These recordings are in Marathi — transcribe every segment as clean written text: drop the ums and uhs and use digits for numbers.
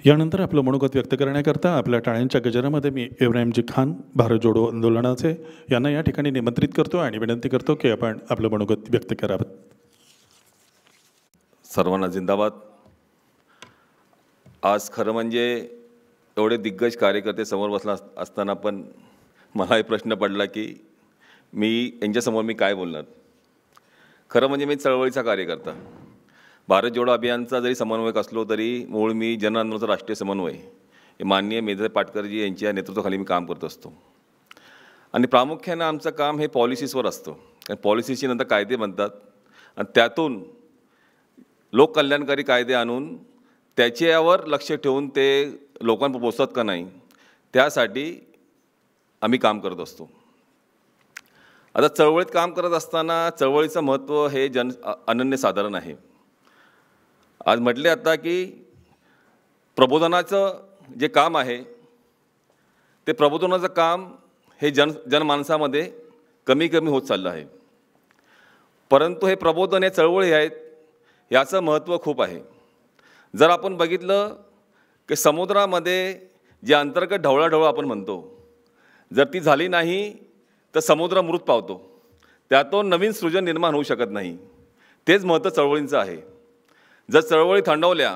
यानंतर आपलं मनोगत व्यक्त करण्याकरता आपल्या टाळ्यांच्या गजरामध्ये मी इब्राहिमजी खान भारत जोडो आंदोलनाचे यांना या ठिकाणी निमंत्रित करतो आणि विनंती करतो की आपण आपलं मनोगत व्यक्त करावं। सर्वांना जिंदाबाद। आज खरं म्हणजे एवढे दिग्गज कार्यकर्ते समोर बसला असताना पण मला एक प्रश्न पडला की मी यांच्यासमोर मी काय बोलणार। खरं म्हणजे मी चळवळीचा कार्यकर्ता, भारत जोडो अभियानचा जरी समन्वयक असलो तरी मूळ मी जन आंदोलनाचा राष्ट्रीय समन्वय माननीय मेधर पाटकरजी यांच्या नेतृत्वाखाली मी काम करत असतो। आणि प्रामुख्याने आमचं काम हे पॉलिसीजवर असतं, कारण पॉलिसीची नंतर कायदे बनतात आणि त्यातून लोककल्याणकारी कायदे आणून त्याच्यावर लक्ष ठेवून ते लोकांपर्यंत पोहोचतात का नाही त्यासाठी आम्ही काम करत असतो। आता चळवळीत काम करत असताना चळवळीचं महत्त्व हे अनन्यसाधारण आहे। आज म्हटले आता की प्रबोधनाचं जे काम आहे ते प्रबोधनाचं काम हे जनमानसामध्ये कमी होत चाललं आहे, परंतु हे प्रबोधन हे चळवळी आहेत याचं महत्त्व खूप आहे। जर आपण बघितलं की समुद्रामध्ये जे अंतर्गत ढवळाढवळ आपण म्हणतो जर ती झाली नाही तर समुद्र मृत पावतो, त्यातून नवीन सृजन निर्माण होऊ शकत नाही। तेच महत्त्व चळवळींचं आहे। जर चळवळी थंडवल्या,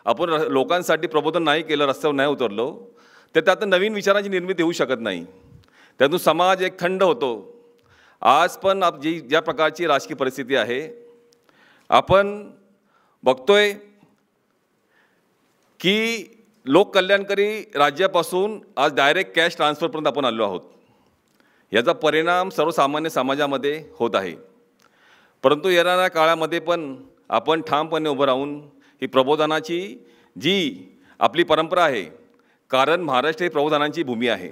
आपण लोकांसाठी प्रबोधन नाही केलं, रस्त्यावर नाही उतरलो तर त्यातून नवीन विचारांची निर्मिती होऊ शकत नाही, त्यातून समाज एक थंड होतो। आज पण ज्या प्रकारची राजकीय परिस्थिती आहे आपण बघतोय की लोककल्याणकारी राज्यापासून आज डायरेक्ट कॅश ट्रान्सफरपर्यंत आपण आलो आहोत। याचा परिणाम सर्वसामान्य समाजामध्ये होत आहे, परंतु येणाऱ्या काळामध्ये पण आपण ठामपणे उभं राहून ही प्रबोधनाची जी आपली परंपरा आहे, कारण महाराष्ट्र ही प्रबोधनांची भूमी आहे।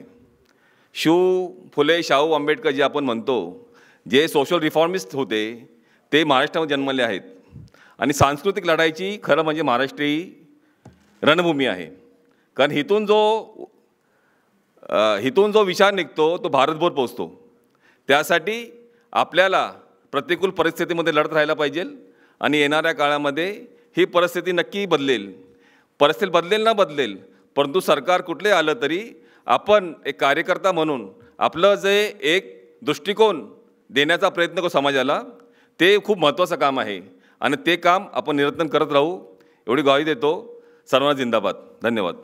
फुले शाहू आंबेडकर जे आपण म्हणतो, जे सोशल रिफॉर्मिस्ट होते ते महाराष्ट्रामध्ये जन्मले आहेत आणि सांस्कृतिक लढाईची खरं म्हणजे महाराष्ट्र ही रणभूमी आहे, कारण हितून जो विचार निघतो तो भारतभर पोचतो। त्यासाठी आपल्याला प्रतिकूल परिस्थितीमध्ये लढत राहायला पाहिजे आणि येणाऱ्या काळामध्ये ही परिस्थिती नक्की बदलेल। परिस्थिती बदलेल ना बदलेल, परंतु सरकार कुठले आलं तरी आपण एक कार्यकर्ता म्हणून आपलं जे एक दृष्टिकोन देण्याचा प्रयत्न करू समाजाला, ते खूप महत्त्वाचं काम आहे आणि ते काम आपण निरंतर करत राहू एवढी ग्वाही देतो। सर्वांना जिंदाबाद। धन्यवाद।